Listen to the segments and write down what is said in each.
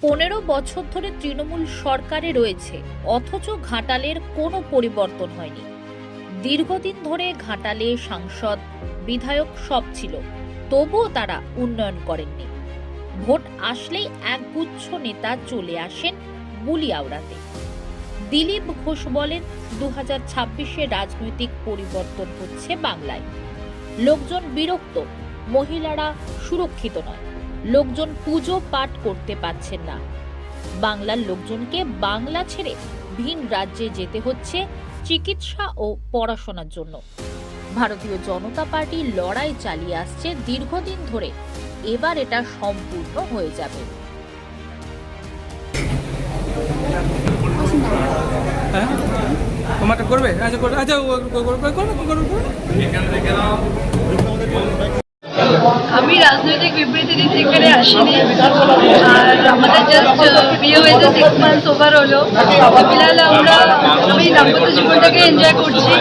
15 বছর ধরে তৃণমূল সরকারে রয়েছে, অথচ ঘাটালের কোনো পরিবর্তন হয়নি। দীর্ঘদিন ধরে ঘাটালে সাংসদ, বিধায়ক সব ছিল, তবুও তারা উন্নয়ন করেননি। ভোট আসলেই একগুচ্ছ নেতা চলে আসেন বুলি আওড়াতে। দিলীপ ঘোষ বলেন, 2026-এ রাজনৈতিক পরিবর্তন হচ্ছে বাংলায়। লোকজন বিরক্ত, মহিলারা সুরক্ষিত নয়, লোকজন পুজো পাঠ করতে পারছেন না। বাংলার লোকজনকে বাংলা ছেড়ে ভিন রাজ্যে যেতে হচ্ছে চিকিৎসা ও পড়াশোনার জন্য। ভারতীয় জনতা পার্টি লড়াই চালিয়ে আসছে দীর্ঘদিন ধরে, এবার এটা সম্পূর্ণ হয়ে যাবে। তোমারটা করবে? আচ্ছা করবে, আচ্ছা আমি রাজনৈতিক বিবৃতি দিতে এখানে আসিনি, আর আমাদের জাস্ট বিয়ে হয়েছে 6 মান্থস ওভার হলো। ফিলহাল আমি দাম্পত্য জীবনটাকে এনজয় করছি।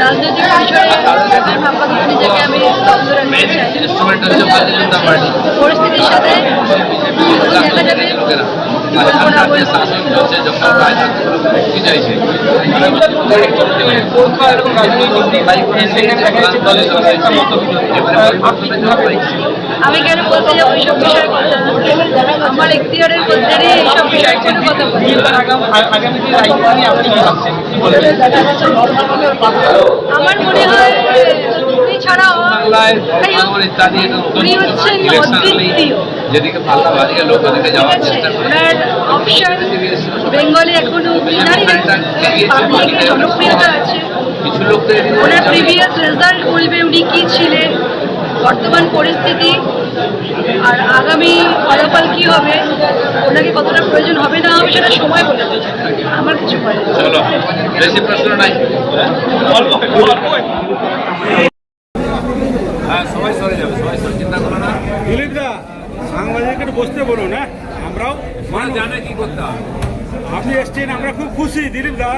রাজনৈতিক বিষয়ে আপাতত নিজেকে আমি স্তব্ধ রাখতে চাই। পরিস্থিতির সাথে দেখা যাবে। আমি কেন বলতে যাবো এইসব বিষয়ে কথা? আমার এখতিয়ারের মধ্যে এইসব বিষয়ে কোনো কথা বলি। আমার মনে হয় উনি ছাড়া উনি হচ্ছেন অদ্বিতীয়। ওনার অপশন বেঙ্গলে এখনো পাবলিকের জনপ্রিয়তা আছে। ওনার প্রিভিয়াস রেজাল্ট বলবে উনি কি ছিলেন, বর্তমান পরিস্থিতি আর আগামী ফলাফল কি হবে, ওনাকে কতটা প্রয়োজন হবে না হবে সেটা সময় বলে দেবে। আমার কিছু বলে সবাই সরে যাবে, সবাই সরে চিন্তা করো না। দিলীপদা, সাংবাদিকদের বসতে বলুন। হ্যাঁ, আমরাও জানে কি করতে হবে। আপনি এসছেন, আমরা খুব খুশি দিলীপদা।